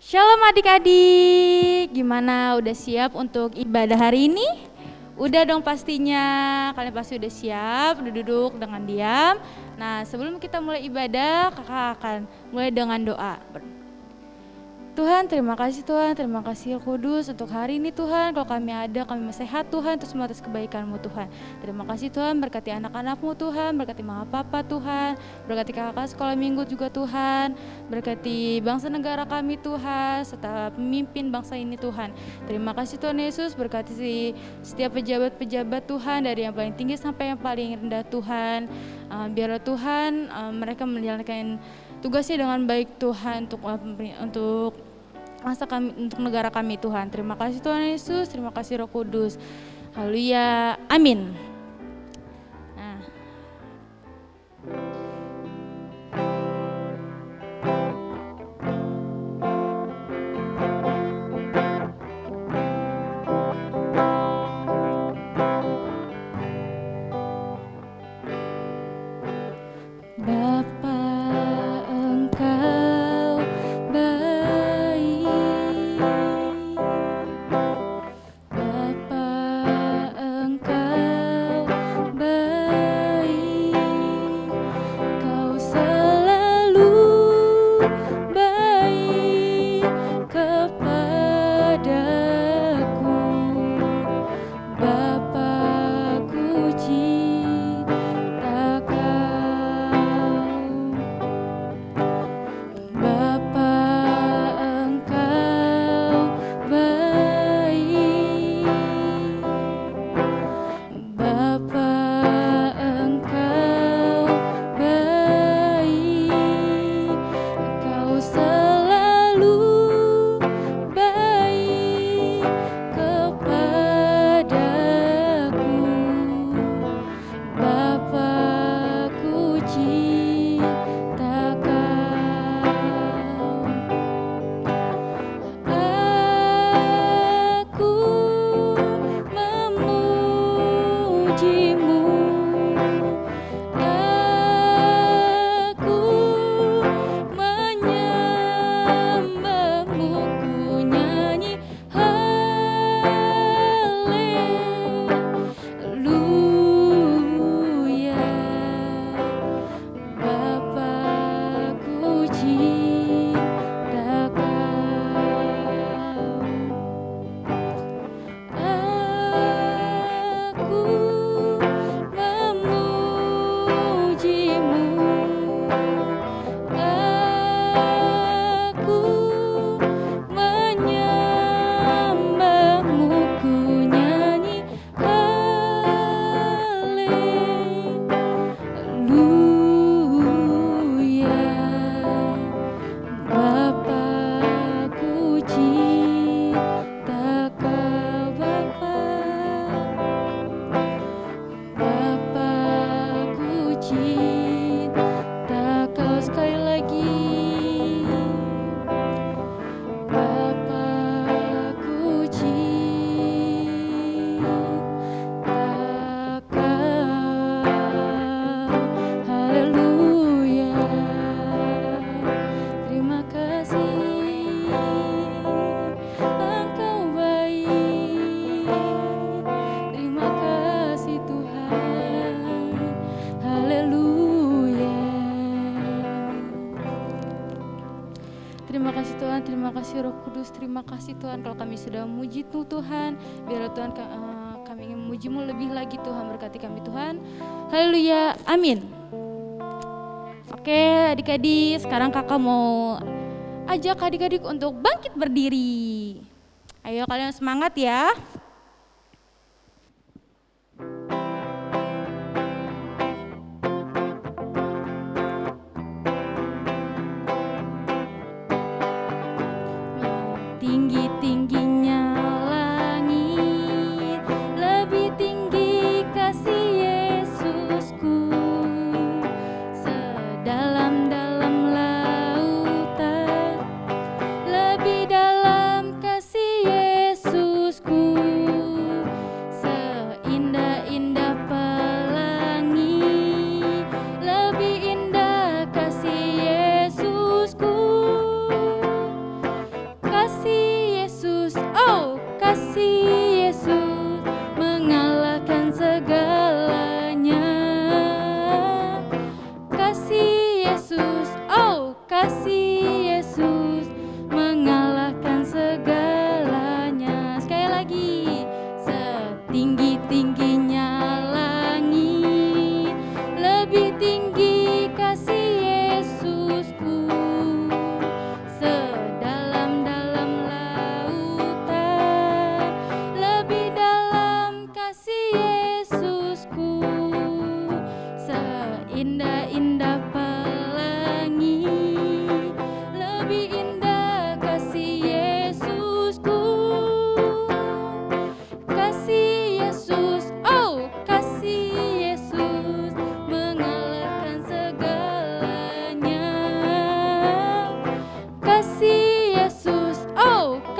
Shalom adik-adik, gimana udah siap untuk ibadah hari ini? Udah dong pastinya, kalian pasti udah siap, udah duduk dengan diam. Nah sebelum kita mulai ibadah, kakak akan mulai dengan doa. Tuhan, terima kasih Roh Kudus untuk hari ini Tuhan. Kalau kami ada, kami sehat Tuhan, itu semua atas kebaikan-Mu Tuhan. Terima kasih Tuhan, berkati anak-anak-Mu Tuhan, berkati mama papa Tuhan, berkati kakak sekolah minggu juga Tuhan, berkati bangsa negara kami Tuhan, serta pemimpin bangsa ini Tuhan. Terima kasih Tuhan Yesus, berkati setiap pejabat-pejabat Tuhan, dari yang paling tinggi sampai yang paling rendah Tuhan. Biarlah Tuhan mereka menjalankan tugasnya dengan baik Tuhan untuk masa kami, untuk negara kami Tuhan. Terima kasih Tuhan Yesus, terima kasih Roh Kudus. Haleluya, amin. Nah. Bapa, Engkau baik. Bapa, Engkau baik. Kau selalu baik kepadaku. Bapa-Ku cinta Kau. Bapa, Engkau baik. Bapa, Engkau baik. Kau selalu baik kepadaku. Bapa-Ku cinta Kau. Aku memuji-Mu. Aku menyembah-Mu. Ku nyanyi haleluya. Bapa-Ku cinta Kau. Aku memuji-Mu. Aku menyembah-Mu. Ku nyanyi haleluya. Bapa-Ku cinta Kau. Bapa-Ku cinta Kau. Sekali lagi. Bapa-Ku cinta Kau. Haleluya. Terima kasih, Engkau baik. Terima kasih Tuhan. Haleluya. Terima kasih Tuhan, terima kasih Roh Kudus, terima kasih Tuhan kalau kami sudah memuji-Mu Tuhan. Biarlah Tuhan kami ingin memuji-Mu lebih lagi Tuhan, berkati kami Tuhan. Haleluya, amin. Oke adik-adik, sekarang kakak mau ajak adik-adik untuk bangkit berdiri. Ayo kalian semangat ya. Tinggi-tingginya langit, lebih tinggi kasih Yesusku. Sedalam-dalam lautan, lebih dalam kasih Yesusku.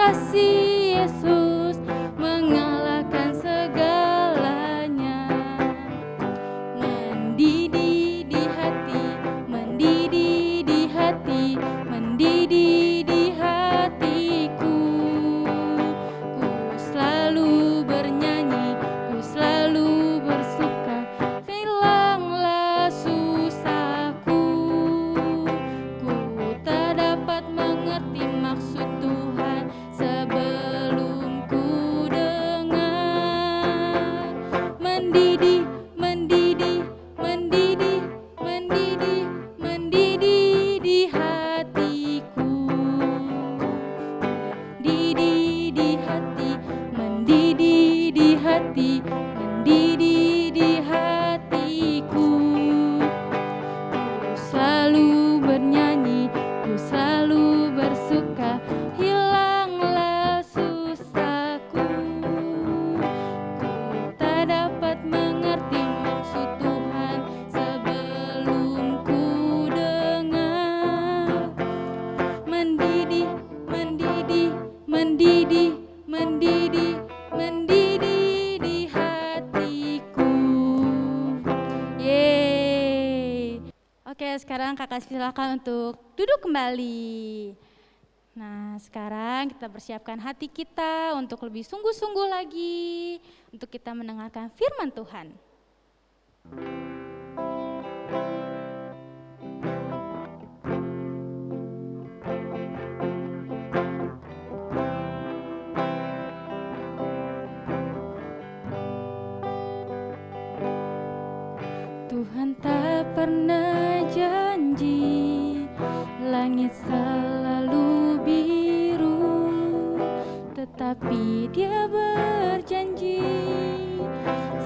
kasih Yesus mengalahkan segalanya. Mendidih di hati, mendidih di hati, mendidih di hatiku. Ku selalu bernyanyi, ku selalu bersuka, hilanglah susahku. Ku tak dapat mengerti maksud Tuhan sebelum ku dengar. Mendidih, mendidih, mendidih, mendidih, mendidih di hatiku. Mendidih di hati, mendidih di hati, mendidih di hatiku. Ku selalu bernyanyi, ku selalu bersuka, hilanglah susahku. Ku tak dapat mengerti maksud Tuhan sebelum ku dengar. Mendidih, mendidih, mendidih, mendidih, mendidih di hatiku. Yeay. Oke, sekarang kakak silakan untuk duduk kembali. Nah, sekarang kita persiapkan hati kita untuk lebih sungguh-sungguh lagi untuk kita mendengarkan firman Tuhan. Tuhan tak pernah janji langit selalu biru, tetapi Dia berjanji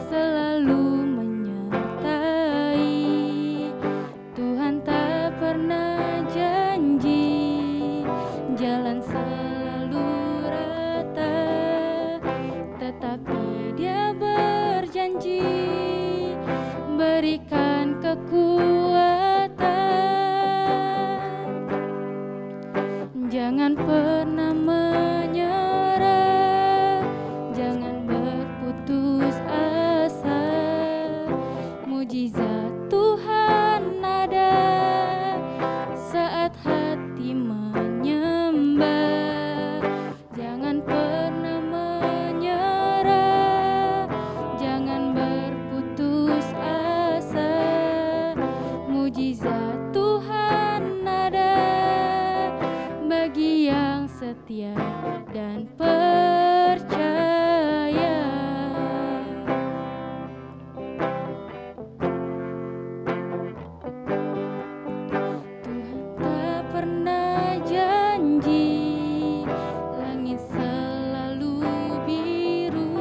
selalu menyertai. Tuhan tak pernah janji jalan selalu rata, tetapi Dia berjanji berikan kekuatan. Jangan pernah menyerah, jangan berputus asa. Mujizat Tuhan ada saat hati menyembah. Jangan pernah menyerah, jangan berputus asa. Mujizat Tuhan ada bagi yang setia dan percaya. Tuhan tak pernah janji langit selalu biru,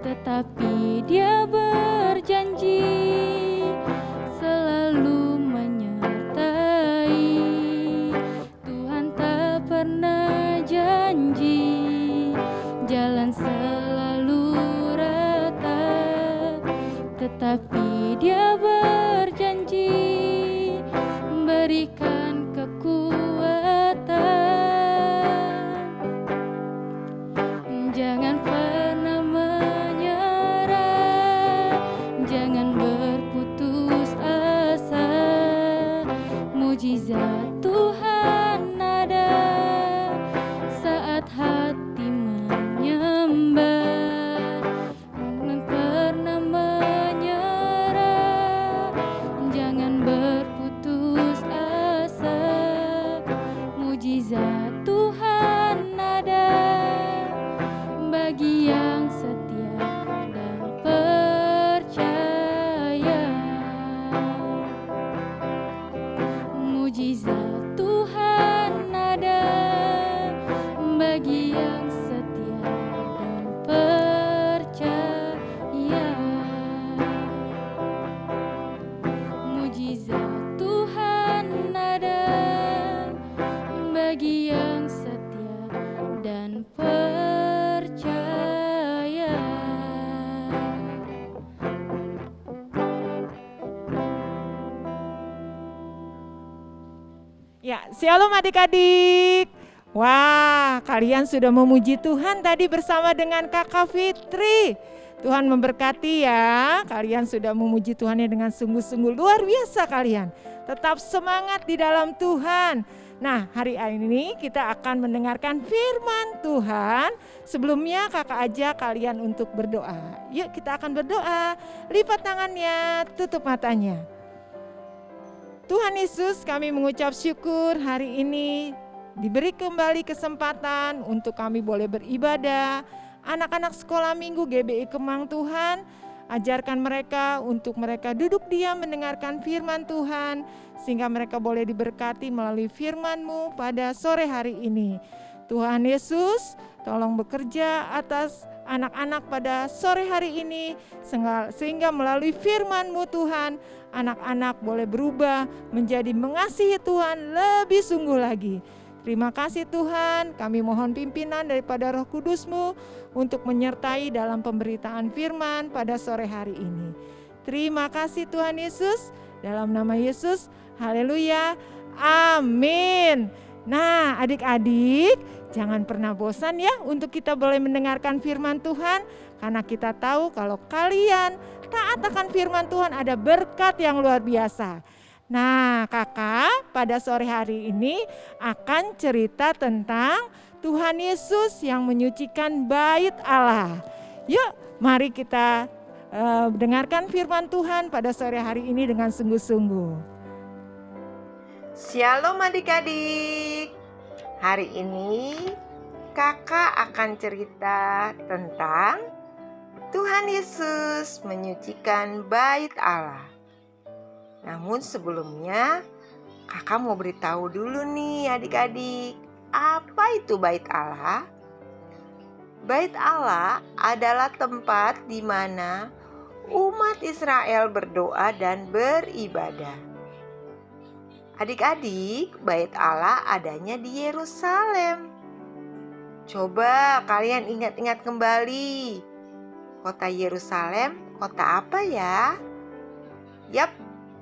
tetapi Dia berjanji selalu menyertai. Tuhan tak pernah janji jalan selalu rata, tetapi Dia berjanji berikan kekuatan. Jangan pernah menyerah, jangan berputus asa. Mujizat Tuhan ada saat hati menyembah. Jangan pernah menyerah, jangan berputus asa. Mujizat Tuhan ada bagi yang setia dan percaya. Mujizat Tuhan ada bagi yang setia dan percaya. Mujizat Tuhan ada bagi yang setia dan percaya. Ya, shalom adik-adik. Wah, kalian sudah memuji Tuhan tadi bersama dengan Kakak Fitri. Tuhan memberkati ya, kalian sudah memuji Tuhannya dengan sungguh-sungguh luar biasa kalian. Tetap semangat di dalam Tuhan. Nah, hari ini kita akan mendengarkan firman Tuhan. Sebelumnya kakak ajak kalian untuk berdoa. Yuk kita akan berdoa. Lipat tangannya, tutup matanya. Tuhan Yesus, kami mengucap syukur hari ini diberi kembali kesempatan untuk kami boleh beribadah. Anak-anak sekolah minggu GBI Kemang Tuhan, ajarkan mereka untuk mereka duduk diam mendengarkan firman Tuhan, sehingga mereka boleh diberkati melalui firman-Mu pada sore hari ini. Tuhan Yesus, tolong bekerja atas anak-anak pada sore hari ini, sehingga melalui firman-Mu Tuhan, anak-anak boleh berubah menjadi mengasihi Tuhan lebih sungguh lagi. Terima kasih Tuhan, kami mohon pimpinan daripada Roh Kudus-Mu untuk menyertai dalam pemberitaan firman pada sore hari ini. Terima kasih Tuhan Yesus, dalam nama Yesus, haleluya, amin. Nah adik-adik, jangan pernah bosan ya untuk kita boleh mendengarkan firman Tuhan, karena kita tahu kalau kalian taat akan firman Tuhan ada berkat yang luar biasa. Nah kakak pada sore hari ini akan cerita tentang Tuhan Yesus yang menyucikan bait Allah. Yuk mari kita dengarkan firman Tuhan pada sore hari ini dengan sungguh-sungguh. Shalom adik-adik. Hari ini kakak akan cerita tentang Tuhan Yesus menyucikan bait Allah. Namun sebelumnya kakak mau beritahu dulu nih adik-adik, apa itu bait Allah? Bait Allah adalah tempat di mana umat Israel berdoa dan beribadah. Adik-adik, bait Allah adanya di Yerusalem. Coba kalian ingat-ingat kembali. Kota Yerusalem, kota apa ya? Yap,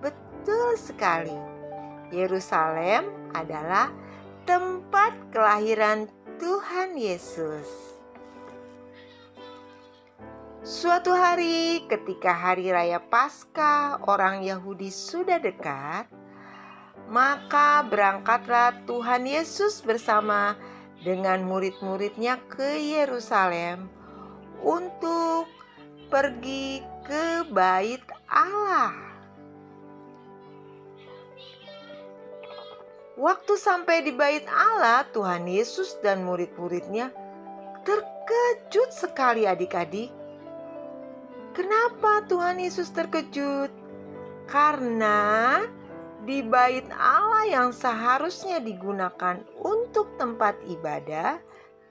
betul sekali. Yerusalem adalah tempat kelahiran Tuhan Yesus. Suatu hari ketika hari raya Paskah orang Yahudi sudah dekat, maka berangkatlah Tuhan Yesus bersama dengan murid-muridnya ke Yerusalem untuk pergi ke bait Allah. Waktu sampai di bait Allah, Tuhan Yesus dan murid-muridnya terkejut sekali adik-adik. Kenapa Tuhan Yesus terkejut? Karena di bait Allah yang seharusnya digunakan untuk tempat ibadah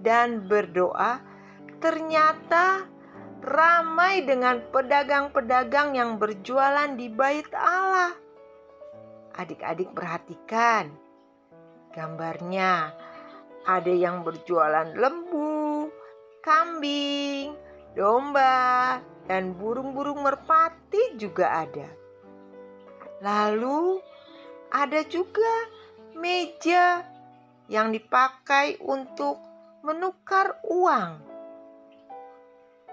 dan berdoa, ternyata ramai dengan pedagang-pedagang yang berjualan di bait Allah. Adik-adik perhatikan gambarnya. Ada yang berjualan lembu, kambing, domba, dan burung-burung merpati juga ada. Lalu ada juga meja yang dipakai untuk menukar uang.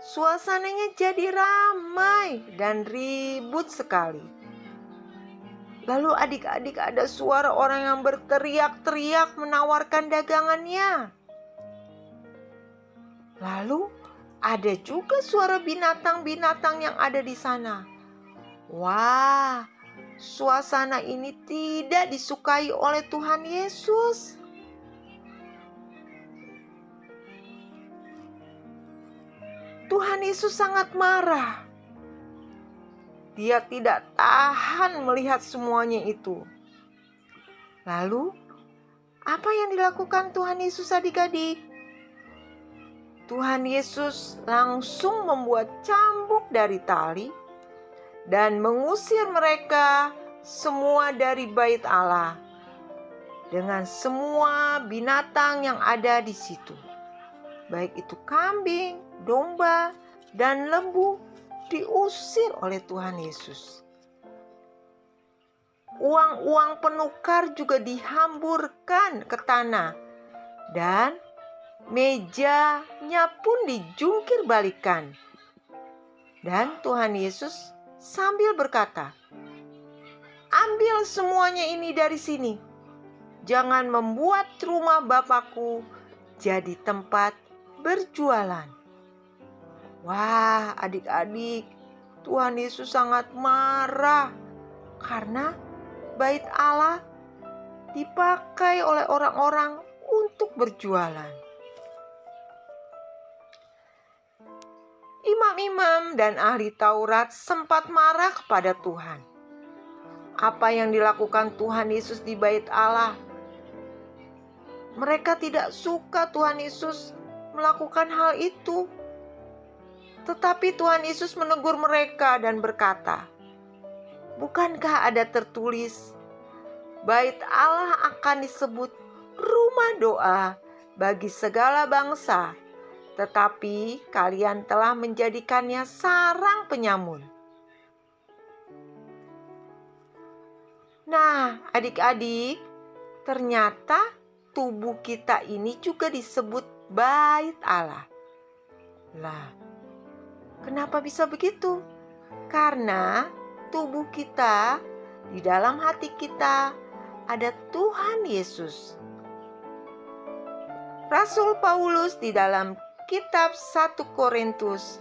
Suasananya jadi ramai dan ribut sekali. Lalu adik-adik ada suara orang yang berteriak-teriak menawarkan dagangannya. Lalu ada juga suara binatang-binatang yang ada di sana. Wah, suasana ini tidak disukai oleh Tuhan Yesus. Tuhan Yesus sangat marah. Dia tidak tahan melihat semuanya itu. Lalu, apa yang dilakukan Tuhan Yesus adik-adik? Tuhan Yesus langsung membuat cambuk dari tali dan mengusir mereka semua dari bait Allah dengan semua binatang yang ada di situ. Baik itu kambing, domba, dan lembu diusir oleh Tuhan Yesus. Uang-uang penukar juga dihamburkan ke tanah dan mejanya pun dijungkir balikan. Dan Tuhan Yesus sambil berkata, "Ambil semuanya ini dari sini. Jangan membuat rumah Bapakku jadi tempat berjualan." Wah, adik-adik, Tuhan Yesus sangat marah karena bait Allah dipakai oleh orang-orang untuk berjualan. Imam-imam dan ahli Taurat sempat marah kepada Tuhan. Apa yang dilakukan Tuhan Yesus di bait Allah? Mereka tidak suka Tuhan Yesus melakukan hal itu. Tetapi Tuhan Yesus menegur mereka dan berkata, "Bukankah ada tertulis, bait Allah akan disebut rumah doa bagi segala bangsa, tetapi kalian telah menjadikannya sarang penyamun." Nah, adik-adik, ternyata tubuh kita ini juga disebut bait Allah. Lah, kenapa bisa begitu? Karena tubuh kita, di dalam hati kita ada Tuhan Yesus. Rasul Paulus di dalam kitab 1 Korintus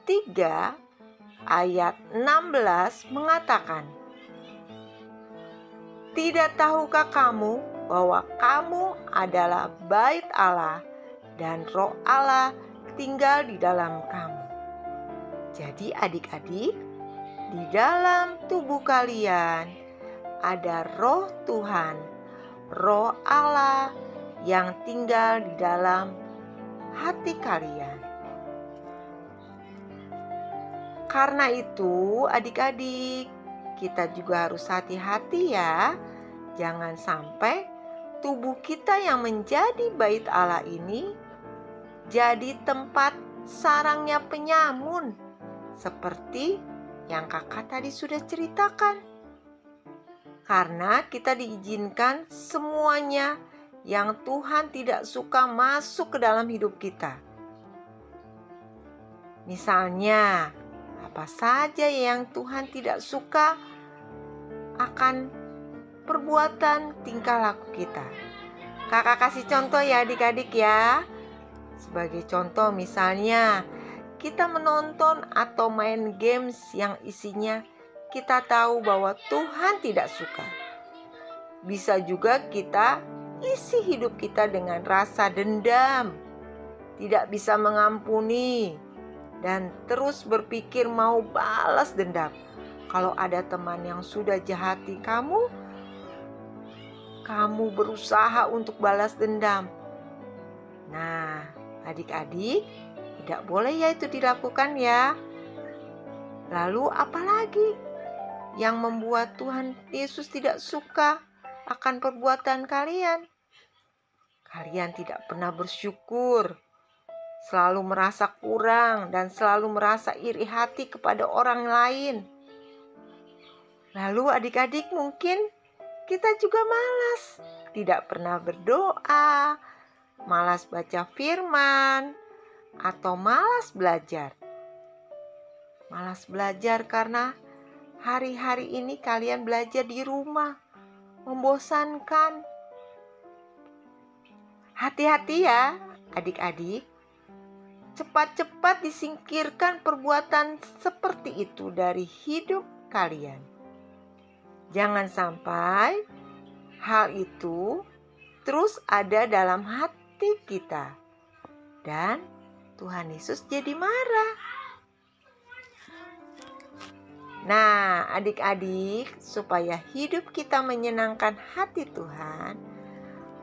3 ayat 16 mengatakan, "Tidak tahukah kamu bahwa kamu adalah bait Allah dan Roh Allah tinggal di dalam kamu?" Jadi adik-adik, di dalam tubuh kalian ada Roh Tuhan, Roh Allah yang tinggal di dalam hati kalian. Karena itu adik-adik, kita juga harus hati-hati ya. Jangan sampai tubuh kita yang menjadi bait Allah ini jadi tempat sarangnya penyamun, seperti yang kakak tadi sudah ceritakan. Karena kita diizinkan semuanya yang Tuhan tidak suka masuk ke dalam hidup kita. Misalnya, apa saja yang Tuhan tidak suka akan perbuatan tingkah laku kita. Kakak kasih contoh ya adik-adik ya. Sebagai contoh misalnya, kita menonton atau main games yang isinya kita tahu bahwa Tuhan tidak suka. Bisa juga kita isi hidup kita dengan rasa dendam, tidak bisa mengampuni, dan terus berpikir mau balas dendam. Kalau ada teman yang sudah jahati kamu berusaha untuk balas dendam. Nah, adik-adik, tidak boleh ya itu dilakukan ya. Lalu apalagi yang membuat Tuhan Yesus tidak suka akan perbuatan kalian? Kalian tidak pernah bersyukur, selalu merasa kurang dan selalu merasa iri hati kepada orang lain. Lalu adik-adik mungkin kita juga malas, tidak pernah berdoa, malas baca firman, atau malas belajar. Malas belajar karena hari-hari ini kalian belajar di rumah, membosankan. Hati-hati ya adik-adik, cepat-cepat disingkirkan perbuatan seperti itu dari hidup kalian. Jangan sampai hal itu terus ada dalam hati kita dan Tuhan Yesus jadi marah. Nah, adik-adik, supaya hidup kita menyenangkan hati Tuhan,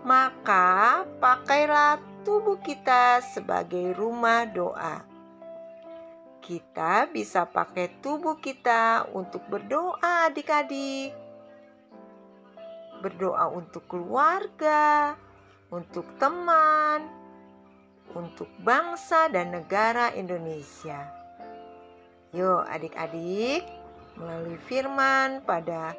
maka pakailah tubuh kita sebagai rumah doa. Kita bisa pakai tubuh kita untuk berdoa adik-adik. Berdoa untuk keluarga, untuk teman, untuk bangsa dan negara Indonesia. Yuk adik-adik, melalui firman pada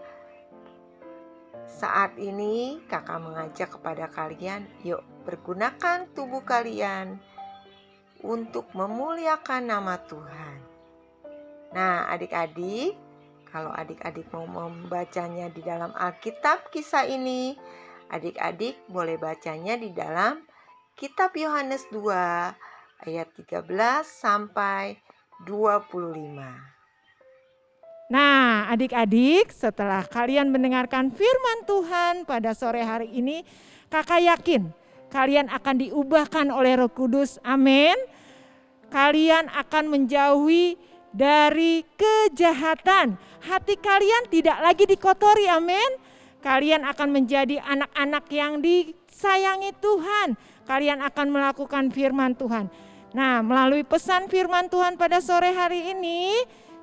Saat ini kakak mengajak kepada kalian, yuk pergunakan tubuh kalian untuk memuliakan nama Tuhan. Nah, adik-adik, kalau adik-adik mau membacanya di dalam Alkitab kisah ini, adik-adik boleh bacanya di dalam Kitab Yohanes 2 ayat 13 sampai 25. Nah, adik-adik, setelah kalian mendengarkan firman Tuhan pada sore hari ini, kakak yakin kalian akan diubahkan oleh Roh Kudus. Amin. Kalian akan menjauhi dari kejahatan. Hati kalian tidak lagi dikotori. Amin. Kalian akan menjadi anak-anak yang disayangi Tuhan. Kalian akan melakukan firman Tuhan. Nah, melalui pesan firman Tuhan pada sore hari ini,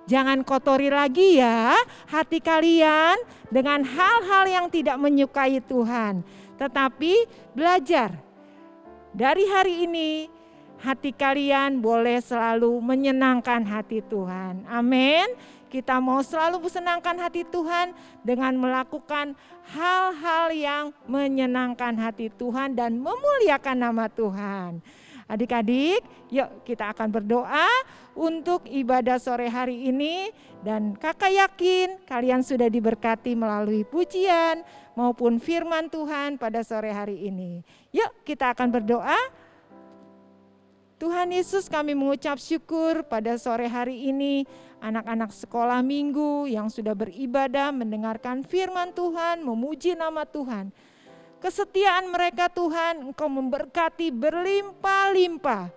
jangan kotori lagi ya hati kalian dengan hal-hal yang tidak menyukai Tuhan. Tetapi belajar dari hari ini, hati kalian boleh selalu menyenangkan hati Tuhan. Amin. Kita mau selalu menyenangkan hati Tuhan dengan melakukan hal-hal yang menyenangkan hati Tuhan dan memuliakan nama Tuhan. Adik-adik, yuk kita akan berdoa untuk ibadah sore hari ini. Dan kakak yakin kalian sudah diberkati melalui pujian maupun firman Tuhan pada sore hari ini. Yuk kita akan berdoa. Tuhan Yesus, kami mengucap syukur pada sore hari ini anak-anak sekolah minggu yang sudah beribadah, mendengarkan firman Tuhan, memuji nama Tuhan. Kesetiaan mereka Tuhan, Engkau memberkati berlimpah-limpah.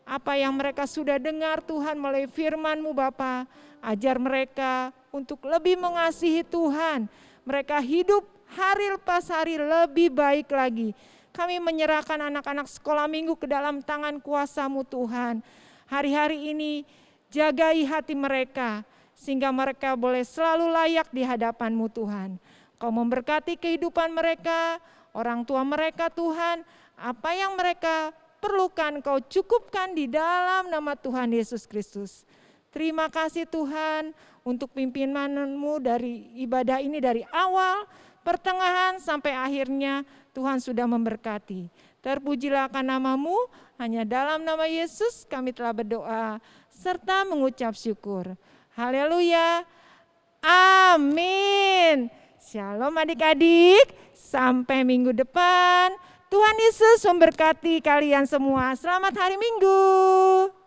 Apa yang mereka sudah dengar Tuhan melalui firman-Mu Bapa, ajar mereka untuk lebih mengasihi Tuhan. Mereka hidup hari lepas hari lebih baik lagi. Kami menyerahkan anak-anak sekolah minggu ke dalam tangan kuasa-Mu Tuhan. Hari-hari ini jagai hati mereka sehingga mereka boleh selalu layak di hadapan-Mu Tuhan. Kau memberkati kehidupan mereka, orang tua mereka Tuhan. Apa yang mereka perlukan Kau cukupkan di dalam nama Tuhan Yesus Kristus. Terima kasih Tuhan untuk pimpinan-Mu dari ibadah ini dari awal, pertengahan sampai akhirnya. Tuhan sudah memberkati. Terpujilah akan nama-Mu, hanya dalam nama Yesus kami telah berdoa serta mengucap syukur. Haleluya. Amin. Shalom adik-adik, sampai minggu depan. Tuhan Yesus memberkati kalian semua. Selamat hari Minggu.